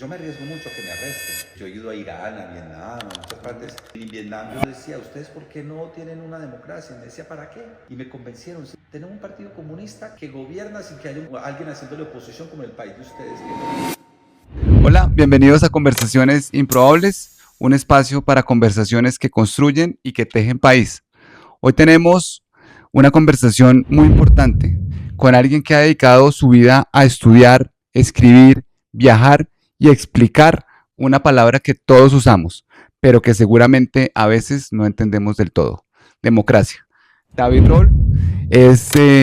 Yo me arriesgo mucho a que me arresten. Yo he ido a Irán, a Vietnam, a muchas partes. Y en Vietnam yo decía, ¿ustedes por qué no tienen una democracia? Y me decía, ¿para qué? Y me convencieron. Sí, tenemos un partido comunista que gobierna sin que haya alguien haciéndole oposición como el país de ustedes. Hola, bienvenidos a Conversaciones Improbables, un espacio para conversaciones que construyen y que tejen país. Hoy tenemos una conversación muy importante con alguien que ha dedicado su vida a estudiar, escribir, viajar y explicar una palabra que todos usamos, pero que seguramente a veces no entendemos del todo: democracia. David Roll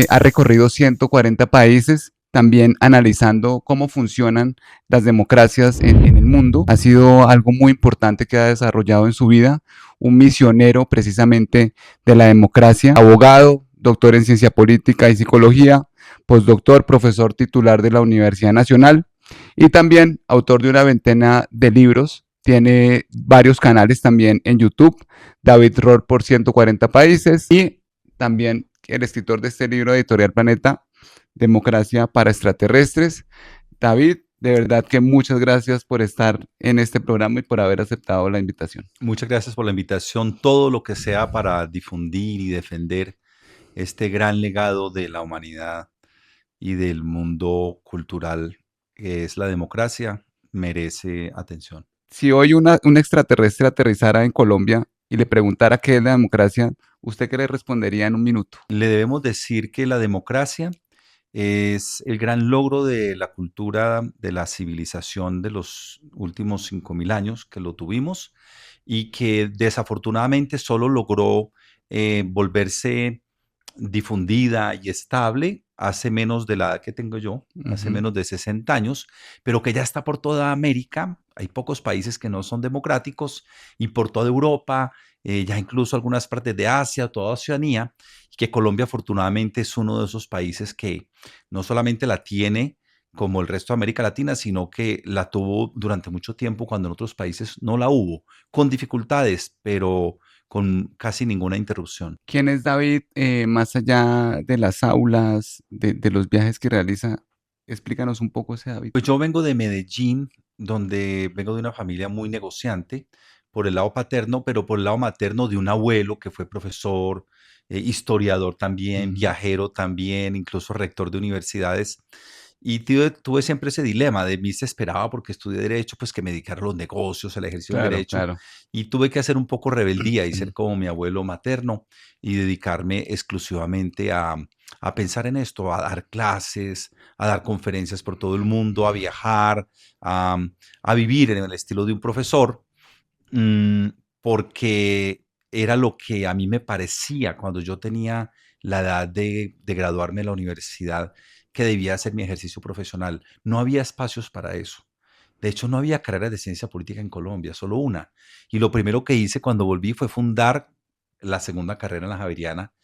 ha recorrido 140 países, también analizando cómo funcionan las democracias en el mundo. Ha sido algo muy importante que ha desarrollado en su vida, un misionero precisamente de la democracia, abogado, doctor en ciencia política y psicología, postdoctor, profesor titular de la Universidad Nacional y también autor de una veintena de libros. Tiene varios canales también en YouTube, David Roll por 140 países, y también el escritor de este libro, Editorial Planeta, Democracia para Extraterrestres. David, de verdad que muchas gracias por estar en este programa y por haber aceptado la invitación. Muchas gracias por la invitación. Todo lo que sea para difundir y defender este gran legado de la humanidad y del mundo cultural que es la democracia merece atención. Si hoy un extraterrestre aterrizara en Colombia y le preguntara qué es la democracia, ¿usted qué le respondería en un minuto? Le debemos decir que la democracia es el gran logro de la cultura, de la civilización de los últimos 5.000 años que lo tuvimos y que desafortunadamente solo logró volverse difundida y estable hace menos de la edad que tengo yo, hace Ujú. menos de 60 años, pero que ya está por toda América. Hay pocos países que no son democráticos y por toda Europa, ya incluso algunas partes de Asia, toda Oceanía, y que Colombia afortunadamente es uno de esos países que no solamente la tiene como el resto de América Latina, sino que la tuvo durante mucho tiempo cuando en otros países no la hubo, con dificultades, pero con casi ninguna interrupción. ¿Quién es David más allá de las aulas, de los viajes que realiza? Explícanos un poco ese David. Pues yo vengo de Medellín, donde vengo de una familia muy negociante por el lado paterno, pero por el lado materno de un abuelo que fue profesor, historiador también, Ujú. viajero también, incluso rector de universidades. Y tuve siempre ese dilema. De mí se esperaba, porque estudié Derecho, pues que me dedicara a los negocios, al ejercicio del Claro, derecho. claro. Y tuve que hacer un poco rebeldía y ser como mi abuelo materno y dedicarme exclusivamente a pensar en esto, a dar clases, a dar conferencias por todo el mundo, a viajar, a, a vivir en el estilo de un profesor, mm, porque era lo que a mí me parecía cuando yo tenía la edad de graduarme de la universidad, que debía hacer mi ejercicio profesional. No había espacios para eso. De hecho, no había carreras de ciencia política en Colombia, solo una. Y lo primero que hice cuando volví fue fundar la segunda carrera en la Javeriana,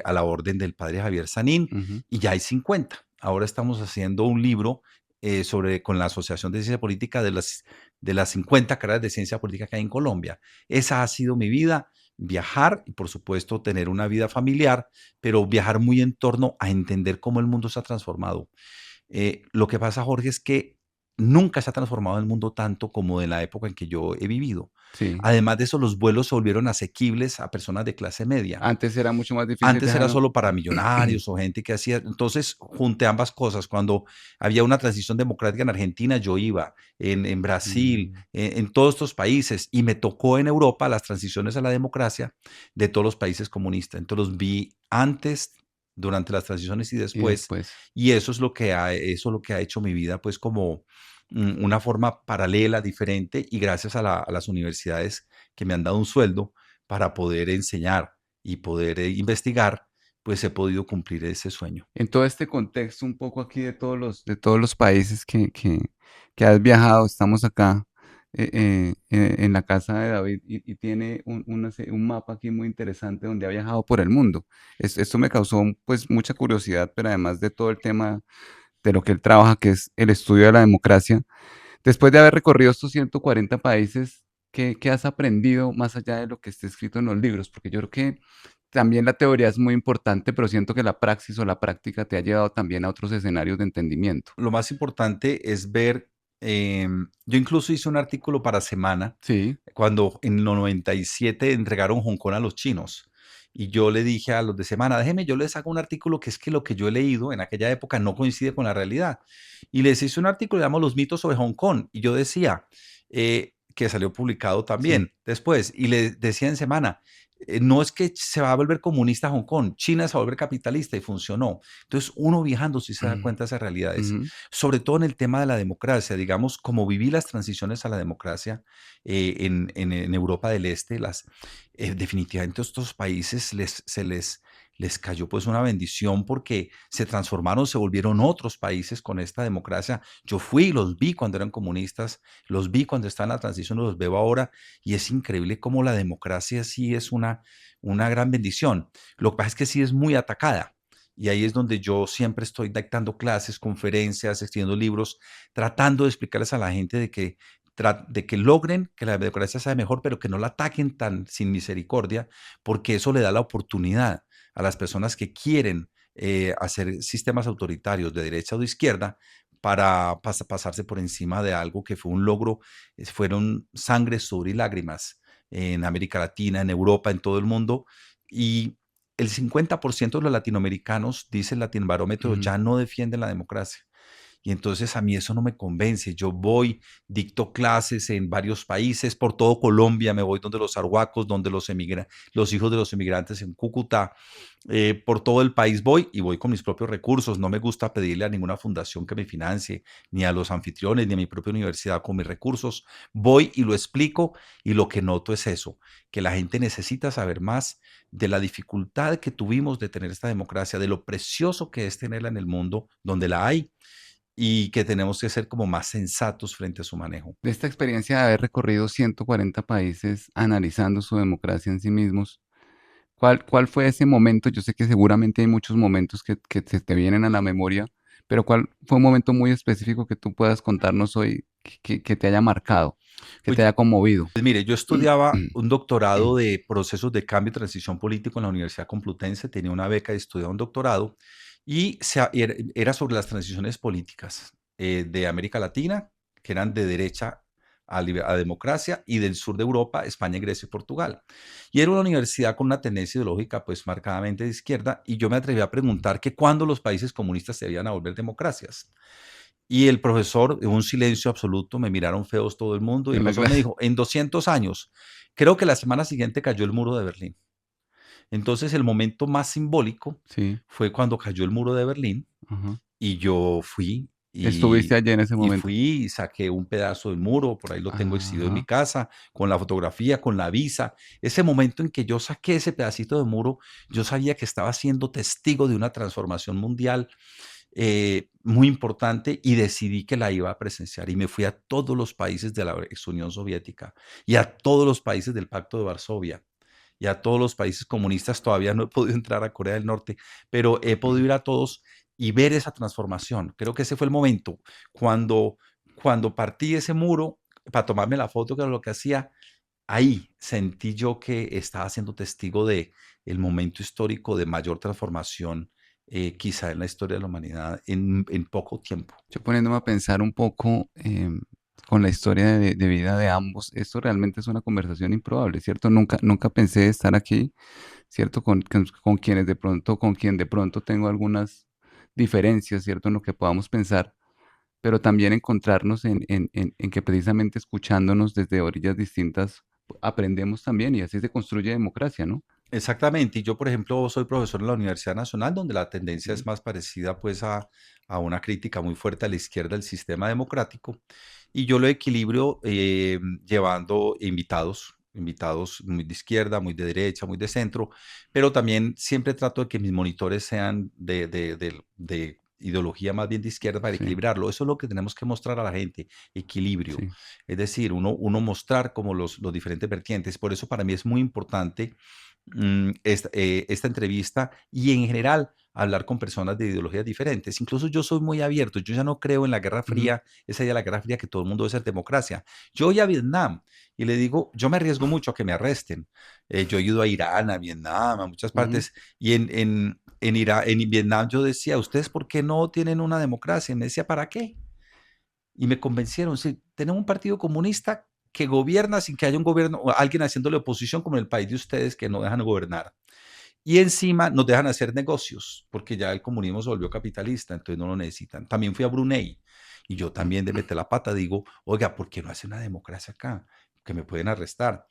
a la orden del padre Javier Sanín, Ujú. y ya hay 50. Ahora estamos haciendo un libro con la Asociación de Ciencia Política de las 50 carreras de ciencia política que hay en Colombia. Esa ha sido mi vida, viajar y por supuesto tener una vida familiar, pero viajar muy en torno a entender cómo el mundo se ha transformado. Lo que pasa, Jorge, es que nunca se ha transformado el mundo tanto como en la época en que yo he vivido. Sí. Además de eso, los vuelos se volvieron asequibles a personas de clase media. Antes era mucho más difícil Antes era viajar. solo para millonarios o gente que hacía. Entonces, junté ambas cosas. Cuando había una transición democrática en Argentina, yo iba, en Brasil, Mm. en todos estos países, y me tocó en Europa las transiciones a la democracia de todos los países comunistas. Entonces, los vi antes, durante las transiciones y Y después, después. y eso es lo que ha hecho mi vida, pues como una forma paralela, diferente, y gracias a las universidades que me han dado un sueldo para poder enseñar y poder investigar, pues he podido cumplir ese sueño. En todo este contexto, un poco aquí de todos los países que has viajado, estamos acá en la casa de David y tiene un mapa aquí muy interesante donde ha viajado por el mundo. Esto me causó pues mucha curiosidad, pero además de todo el tema de lo que él trabaja, que es el estudio de la democracia. Después de haber recorrido estos 140 países, ¿qué has aprendido más allá de lo que esté escrito en los libros? Porque yo creo que también la teoría es muy importante, pero siento que la praxis o la práctica te ha llevado también a otros escenarios de entendimiento. Lo más importante es ver Yo incluso hice un artículo para Semana Sí, cuando en el 97 entregaron Hong Kong a los chinos. Y yo le dije a los de Semana, déjeme, yo les hago un artículo que es que lo que yo he leído en aquella época no coincide con la realidad. Y les hice un artículo llamado Los mitos sobre Hong Kong. Y yo decía, que salió publicado sí. también después, y le decía en Semana, no es que se va a volver comunista Hong Kong, China se va a volver capitalista y funcionó. Entonces uno viajando sí se da Mm, cuenta de esas realidades, ujú. sobre todo en el tema de la democracia, digamos, como viví las transiciones a la democracia en Europa del Este, definitivamente a estos países les cayó pues una bendición porque se transformaron, se volvieron otros países con esta democracia. Yo fui, los vi cuando eran comunistas, los vi cuando estaban en la transición, los veo ahora y es increíble cómo la democracia sí es una gran bendición. Lo que pasa es que sí es muy atacada. Y ahí es donde yo siempre estoy dictando clases, conferencias, escribiendo libros, tratando de explicarles a la gente de que logren que la democracia sea mejor, pero que no la ataquen tan sin misericordia, porque eso le da la oportunidad a las personas que quieren hacer sistemas autoritarios de derecha o de izquierda para pasarse por encima de algo que fue un logro, fueron sangre, sudor y lágrimas en América Latina, en Europa, en todo el mundo. Y el 50% de los latinoamericanos, dice el Latinobarómetro, Ujú. ya no defienden la democracia. Y entonces a mí eso no me convence. Yo voy, dicto clases en varios países, por todo Colombia, me voy donde los arhuacos, donde los hijos de los inmigrantes en Cúcuta, por todo el país voy y voy con mis propios recursos. No me gusta pedirle a ninguna fundación que me financie, ni a los anfitriones, ni a mi propia universidad con mis recursos. Voy y lo explico y lo que noto es eso, que la gente necesita saber más de la dificultad que tuvimos de tener esta democracia, de lo precioso que es tenerla en el mundo donde la hay y que tenemos que ser como más sensatos frente a su manejo. De esta experiencia de haber recorrido 140 países analizando su democracia en sí mismos, ¿cuál fue ese momento? Yo sé que seguramente hay muchos momentos que se te vienen a la memoria, pero ¿cuál fue un momento muy específico que tú puedas contarnos hoy que te haya marcado, que te Pues, haya conmovido? pues mire, yo estudiaba un doctorado de procesos de cambio y transición político en la Universidad Complutense, tenía una beca y estudiaba un doctorado y era sobre las transiciones políticas de América Latina, que eran de derecha a democracia, y del sur de Europa, España, Grecia y Portugal. Y era una universidad con una tendencia ideológica pues marcadamente de izquierda, y yo me atreví a preguntar que cuándo los países comunistas se iban a volver democracias. Y el profesor, en un silencio absoluto, me miraron feos todo el mundo y el En la profesor me clase. dijo, en 200 años, creo que la semana siguiente cayó el muro de Berlín. Entonces el momento más simbólico Sí, fue cuando cayó el muro de Berlín ajá. y yo fui Estuviste allí en ese y momento. fui y saqué un pedazo del muro, por ahí lo tengo exhibido en mi Ajá. casa, con la fotografía, con la visa. Ese momento en que yo saqué ese pedacito de muro, yo sabía que estaba siendo testigo de una transformación mundial muy importante y decidí que la iba a presenciar y me fui a todos los países de la ex Unión Soviética y a todos los países del Pacto de Varsovia y a todos los países comunistas. Todavía no he podido entrar a Corea del Norte, pero he podido ir a todos y ver esa transformación. Creo que ese fue el momento cuando, cuando partí ese muro para tomarme la foto, que era lo que hacía. Ahí sentí yo que estaba siendo testigo de el momento histórico de mayor transformación, quizá en la historia de la humanidad en poco tiempo. Yo poniéndome a pensar un poco con la historia de vida de ambos, esto realmente es una conversación improbable, ¿cierto? Nunca pensé estar aquí, ¿cierto? Con quienes de pronto, con quien de pronto tengo algunas diferencias, ¿cierto? En lo que podamos pensar, pero también encontrarnos en que precisamente escuchándonos desde orillas distintas aprendemos también y así se construye democracia, ¿no? Exactamente. Y yo, por ejemplo, soy profesor en la Universidad Nacional, donde la tendencia es Sí, más parecida pues a una crítica muy fuerte a la izquierda del sistema democrático. Y yo lo equilibrio llevando invitados muy de izquierda, muy de derecha, muy de centro, pero también siempre trato de que mis monitores sean de ideología más bien de izquierda para sí, equilibrarlo. Eso es lo que tenemos que mostrar a la gente, equilibrio. sí. Es decir, uno mostrar como los diferentes vertientes. Por eso para mí es muy importante esta entrevista y en general hablar con personas de ideologías diferentes. Incluso yo soy muy abierto, yo ya no creo en la Guerra Ujú, Fría, esa idea de la Guerra Fría que todo el mundo debe ser democracia. Yo voy a Vietnam y le digo, yo me arriesgo mucho a que me arresten. Yo he ido a Irán, a Vietnam, a muchas ujú. partes y en Vietnam yo decía, ¿ustedes por qué no tienen una democracia? Y me decía, ¿para qué? y me convencieron, sí, tenemos un partido comunista que gobierna sin que haya un gobierno o alguien haciéndole oposición como en el país de ustedes que no dejan gobernar. Y encima nos dejan hacer negocios, porque ya el comunismo se volvió capitalista, entonces no lo necesitan. También fui a Brunei y yo también de meter la pata digo, oiga, ¿por qué no hace una democracia acá? Que me pueden arrestar.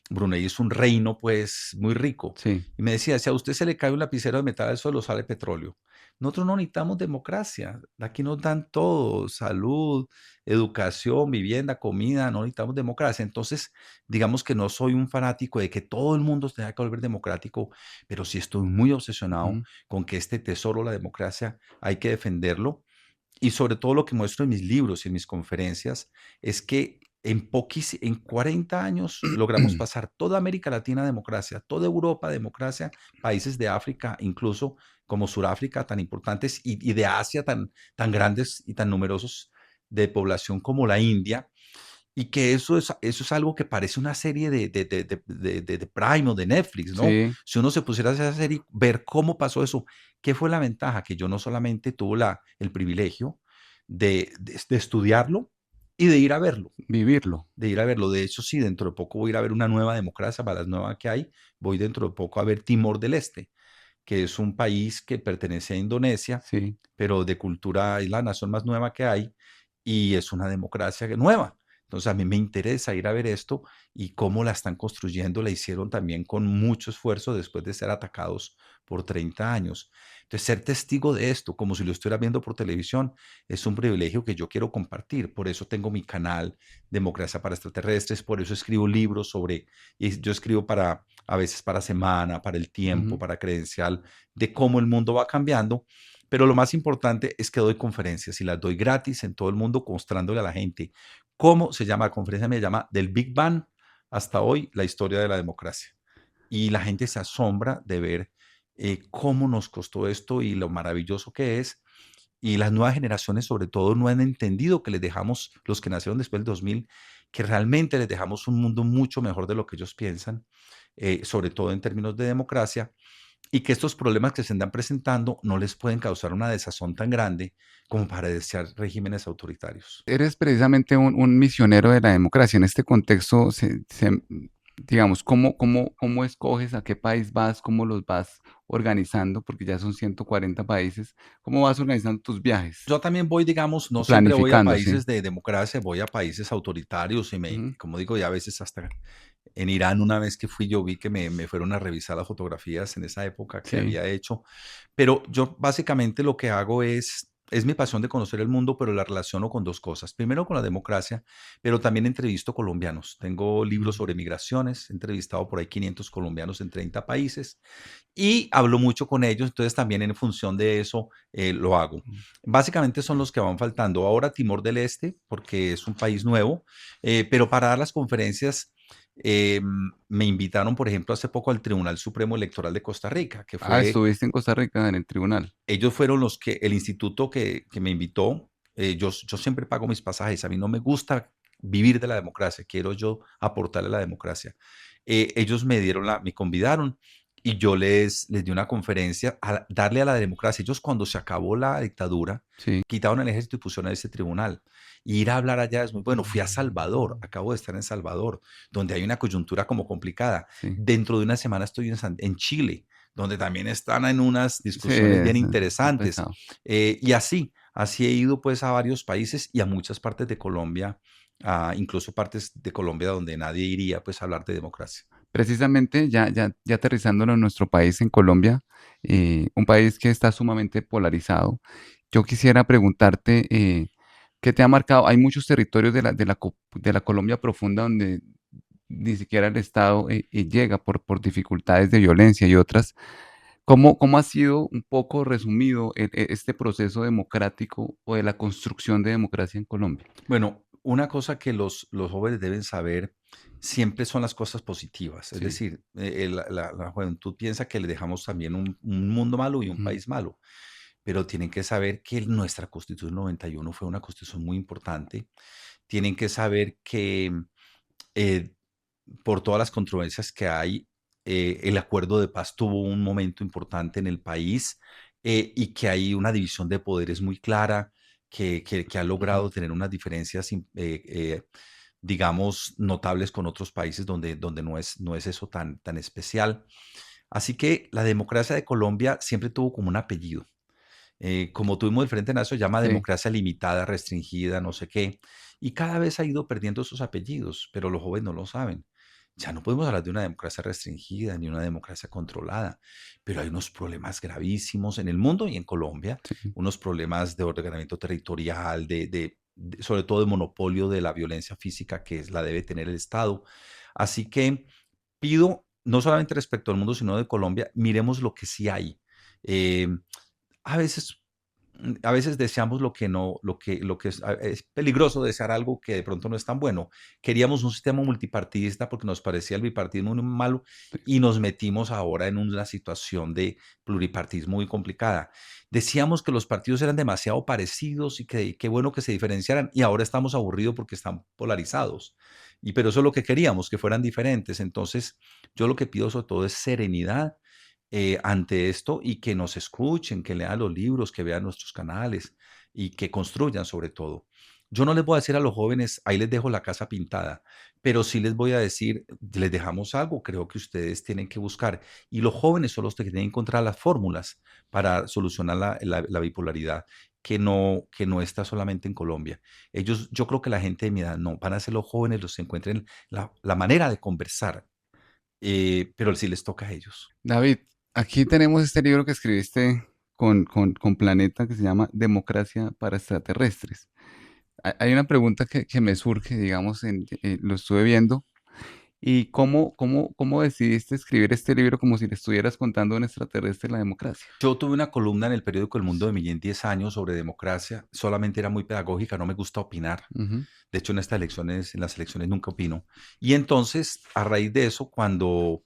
Brunei es un reino pues muy rico. Sí, Y me decía, si a usted se le cae un lapicero de metal al suelo, sale petróleo. Nosotros no necesitamos democracia. Aquí nos dan todo, salud, educación, vivienda, comida, no necesitamos democracia. Entonces, digamos que no soy un fanático de que todo el mundo tenga que volver democrático, pero sí estoy muy obsesionado ujú, con que este tesoro, la democracia, hay que defenderlo. Y sobre todo lo que muestro en mis libros y en mis conferencias es que en 40 años logramos pasar toda América Latina a democracia, toda Europa a democracia, países de África, incluso como Sudáfrica, tan importantes, y de Asia, tan grandes y tan numerosos de población como la India, y que eso es algo que parece una serie de Prime o de Netflix, ¿no? sí, Si uno se pusiera a hacer esa serie, ver cómo pasó eso, ¿qué fue la ventaja? Que yo no solamente tuve el privilegio de estudiarlo y de ir a verlo, vivirlo. de ir a verlo. De hecho, sí, dentro de poco voy a ir a ver una nueva democracia, para las nuevas que hay, voy dentro de poco a ver Timor del Este, que es un país que pertenece a Indonesia, Sí. pero de cultura, es la nación más nueva que hay y es una democracia nueva. Entonces a mí me interesa ir a ver esto y cómo la están construyendo, la hicieron también con mucho esfuerzo después de ser atacados por 30 años. Entonces ser testigo de esto, como si lo estuviera viendo por televisión, es un privilegio que yo quiero compartir. Por eso tengo mi canal Democracia para Extraterrestres, por eso escribo libros sobre, y yo escribo para, a veces para Semana, para El Tiempo, Ujú. para Credencial, de cómo el mundo va cambiando, pero lo más importante es que doy conferencias y las doy gratis en todo el mundo, mostrándole a la gente cómo se llama. La conferencia me llama Del Big Bang hasta hoy, la historia de la democracia. Y la gente se asombra de ver cómo nos costó esto y lo maravilloso que es. Y las nuevas generaciones, sobre todo, no han entendido que les dejamos, los que nacieron después del 2000, que realmente les dejamos un mundo mucho mejor de lo que ellos piensan, sobre todo en términos de democracia, y que estos problemas que se andan presentando no les pueden causar una desazón tan grande como para desear regímenes autoritarios. Eres precisamente un misionero de la democracia. En este contexto, digamos, ¿cómo escoges a qué país vas? ¿Cómo los vas organizando? Porque ya son 140 países. ¿Cómo vas organizando tus viajes? Yo también voy, digamos, no O siempre voy a planificando, sí. países de democracia, voy a países autoritarios y Ujú, como digo, ya a veces hasta en Irán una vez que fui yo vi que me fueron a revisar las fotografías en esa época que sí. había hecho, pero yo básicamente lo que hago es mi pasión de conocer el mundo, pero la relaciono con dos cosas. Primero con la democracia, pero también entrevisto colombianos. Tengo libros Mm, sobre migraciones, he entrevistado por ahí 500 colombianos en 30 países y hablo mucho con ellos, entonces también en función de eso lo hago. mm. Básicamente son los que van faltando. Ahora Timor del Este, porque es un país nuevo, pero para dar las conferencias me invitaron, por ejemplo, hace poco al Tribunal Supremo Electoral de Costa Rica, que Ah, fue, estuviste en Costa Rica en el tribunal. ellos fueron los que, el instituto que me invitó, yo siempre pago mis pasajes, a mí no me gusta vivir de la democracia, quiero yo aportarle a la democracia. Ellos me convidaron y yo les di una conferencia a darle a la democracia. Ellos cuando se acabó la dictadura, Sí. quitaron el ejército y pusieron a ese tribunal. Y ir a hablar allá es muy bueno. Fui a Salvador, acabo de estar en Salvador, donde hay una coyuntura como complicada. Sí. Dentro de una semana estoy en Chile, donde también están en unas Sí, discusiones bien es interesantes. pesado. Y así he ido pues a varios países y a muchas partes de Colombia, incluso partes de Colombia donde nadie iría pues a hablar de democracia. Precisamente, ya aterrizándolo en nuestro país, en Colombia, un país que está sumamente polarizado, yo quisiera preguntarte, ¿qué te ha marcado? Hay muchos territorios de la Colombia profunda donde ni siquiera el Estado llega por dificultades de violencia y otras. ¿Cómo ha sido un poco resumido este proceso democrático o de la construcción de democracia en Colombia? Bueno, una cosa que los jóvenes deben saber siempre son las cosas positivas. Es Sí. decir, la juventud piensa que le dejamos también un mundo malo y un Ujú. país malo, pero tienen que saber que nuestra Constitución 91 fue una constitución muy importante. Tienen que saber que eh, por todas las controversias que hay, el acuerdo de paz tuvo un momento importante en el país y que hay una división de poderes muy clara, que ha Ujú. logrado tener unas diferencias, digamos, notables con otros países donde no es eso tan especial. Así que la democracia de Colombia siempre tuvo como un apellido. Como tuvimos el Frente Nacional, se llama Sí, democracia limitada, restringida, no sé qué, y cada vez ha ido perdiendo sus apellidos, pero los jóvenes no lo saben. Ya no podemos hablar de una democracia restringida ni una democracia controlada, pero hay unos problemas gravísimos en el mundo y en Colombia, sí. unos problemas de ordenamiento territorial, sobre todo de monopolio de la violencia física que la debe tener el Estado. Así que pido, no solamente respecto al mundo, sino de Colombia, miremos lo que sí hay. Eh, a veces, a veces deseamos lo que no, lo que es peligroso desear algo que de pronto no es tan bueno. Queríamos un sistema multipartidista porque nos parecía el bipartidismo muy malo y nos metimos ahora en una situación de pluripartismo muy complicada. Decíamos que los partidos eran demasiado parecidos y que qué bueno que se diferenciaran y ahora estamos aburridos porque están polarizados. Pero eso es lo que queríamos, que fueran diferentes. Entonces, yo lo que pido sobre todo es serenidad ante esto y que nos escuchen, que lean los libros, que vean nuestros canales y que construyan sobre todo. Yo no les voy a decir a los jóvenes, ahí les dejo la casa pintada, pero sí les voy a decir, les dejamos algo, creo que ustedes tienen que buscar. Y los jóvenes son los que tienen que encontrar las fórmulas para solucionar la bipolaridad, que no está solamente en Colombia. Ellos, yo creo que la gente de mi edad no, van a ser los jóvenes los que encuentren la manera de conversar, pero sí les toca a ellos. David, aquí tenemos este libro que escribiste con Planeta que se llama Democracia para extraterrestres. Hay una pregunta que me surge, digamos, lo estuve viendo. ¿Y cómo decidiste escribir este libro como si le estuvieras contando a un extraterrestre la democracia? Yo tuve una columna en el periódico El Mundo de Millén 10 años sobre democracia, solamente era muy pedagógica, no me gusta opinar. Ujú. De hecho, en las elecciones nunca opino. Y entonces, a raíz de eso, cuando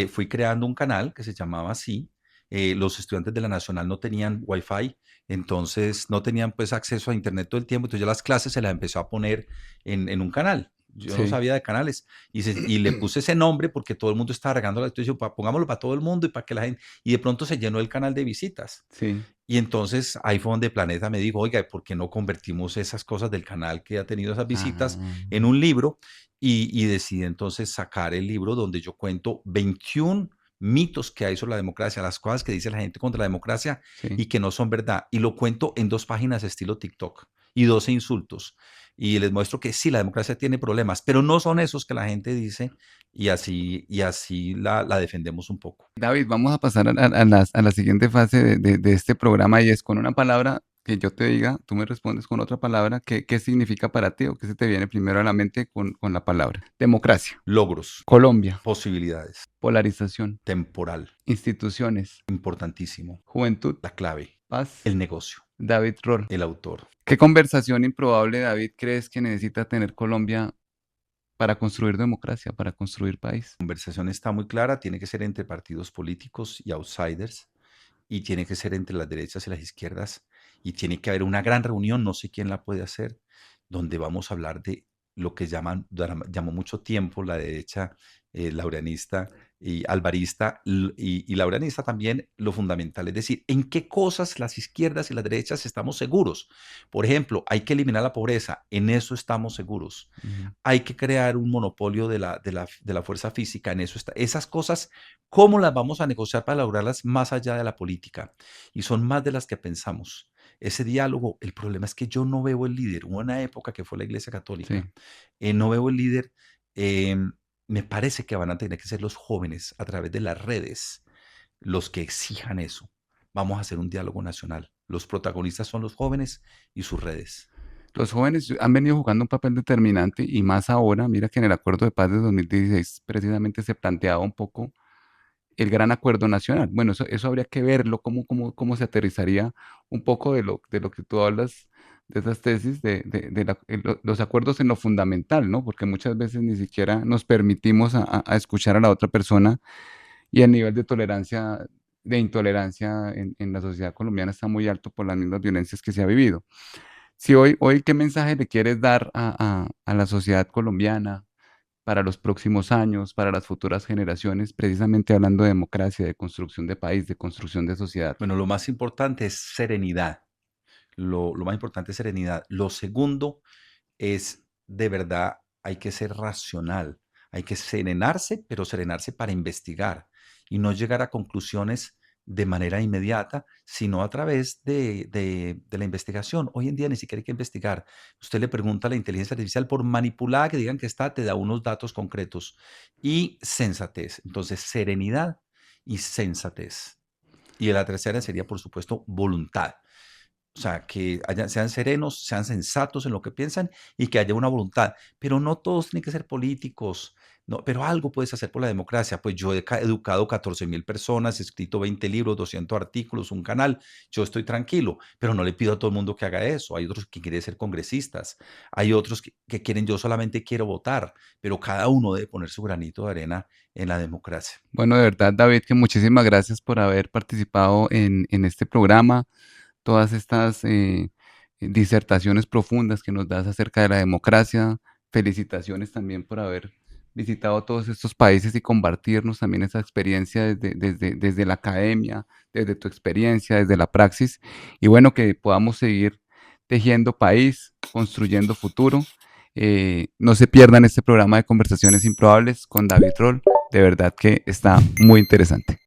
fui creando un canal que se llamaba así, los estudiantes de la Nacional no tenían Wi-Fi, entonces no tenían pues acceso a Internet todo el tiempo, entonces ya las clases se las empezó a poner en un canal. Yo no Sí, sabía de canales y le puse ese nombre porque todo el mundo estaba regando la entonces yo, pongámoslo para todo el mundo y para que la gente, y de pronto se llenó el canal de visitas. sí. Y entonces ahí fue donde Planeta me dijo, oiga, ¿por qué no convertimos esas cosas del canal que ha tenido esas visitas Ah, en un libro? Y decidí entonces sacar el libro donde yo cuento 21 mitos que hay sobre la democracia, las cosas que dice la gente contra la democracia sí. y que no son verdad. Y lo cuento en 2 páginas estilo TikTok y 12 insultos. Y les muestro que sí, la democracia tiene problemas, pero no son esos que la gente dice y así la defendemos un poco. David, vamos a pasar a la siguiente fase de este programa y es con una palabra que yo te diga, tú me respondes con otra palabra, ¿qué significa para ti o qué se te viene primero a la mente con la palabra? Democracia, Logros, Colombia, posibilidades, polarización, temporal, instituciones, importantísimo, juventud, la clave, paz, el negocio, David Roll. el autor. ¿Qué conversación improbable, David, crees que necesita tener Colombia para construir democracia, para construir país? La conversación está muy clara, tiene que ser entre partidos políticos y outsiders, y tiene que ser entre las derechas y las izquierdas, y tiene que haber una gran reunión, no sé quién la puede hacer, donde vamos a hablar de lo que llamó mucho tiempo la derecha laureanista y alvarista y laureanista también lo fundamental, es decir, en qué cosas las izquierdas y las derechas estamos seguros. Por ejemplo, hay que eliminar la pobreza, en eso estamos seguros. Ujú. Hay que crear un monopolio de la fuerza física, en eso está. Esas cosas, ¿cómo las vamos a negociar para lograrlas más allá de la política? Y son más de las que pensamos. Ese diálogo, el problema es que yo no veo el líder. Hubo una época que fue la Iglesia Sí. Católica. No veo el líder. Me parece que van a tener que ser los jóvenes a través de las redes los que exijan eso. Vamos a hacer un diálogo nacional. Los protagonistas son los jóvenes y sus redes. Los jóvenes han venido jugando un papel determinante y más ahora, mira que en el Acuerdo de Paz de 2016 precisamente se planteaba un poco el gran acuerdo nacional. Bueno, eso habría que verlo, cómo se aterrizaría un poco de lo que tú hablas, de esas tesis, los acuerdos en lo fundamental, ¿no? Porque muchas veces ni siquiera nos permitimos a escuchar a la otra persona y el nivel de intolerancia en la sociedad colombiana está muy alto por las mismas violencias que se ha vivido. Si hoy, ¿qué mensaje le quieres dar a la sociedad colombiana para los próximos años, para las futuras generaciones, precisamente hablando de democracia, de construcción de país, de construcción de sociedad? Bueno, lo más importante es serenidad. Lo más importante es serenidad. Lo segundo es, de verdad, hay que ser racional. Hay que serenarse, pero serenarse para investigar y no llegar a conclusiones de manera inmediata, sino a través de la investigación. Hoy en día ni siquiera hay que investigar. Usted le pregunta a la inteligencia artificial, por manipulada que digan que está, te da unos datos concretos y sensatez. Entonces, serenidad y sensatez. Y la tercera sería, por supuesto, voluntad. O sea, que sean serenos, sean sensatos en lo que piensan y que haya una voluntad. Pero no todos tienen que ser políticos, no, pero algo puedes hacer por la democracia. Pues yo he educado 14.000 personas, he escrito 20 libros, 200 artículos, un canal. Yo estoy tranquilo, pero no le pido a todo el mundo que haga eso. Hay otros que quieren ser congresistas, hay otros que quieren, yo solamente quiero votar, pero cada uno debe poner su granito de arena en la democracia. Bueno, de verdad, David, que muchísimas gracias por haber participado en este programa, todas estas disertaciones profundas que nos das acerca de la democracia. Felicitaciones también por haber visitado todos estos países y compartirnos también esa experiencia desde la academia, desde tu experiencia, desde la praxis. Y bueno, que podamos seguir tejiendo país, construyendo futuro. No se pierdan este programa de conversaciones improbables con David Roll. De verdad que está muy interesante.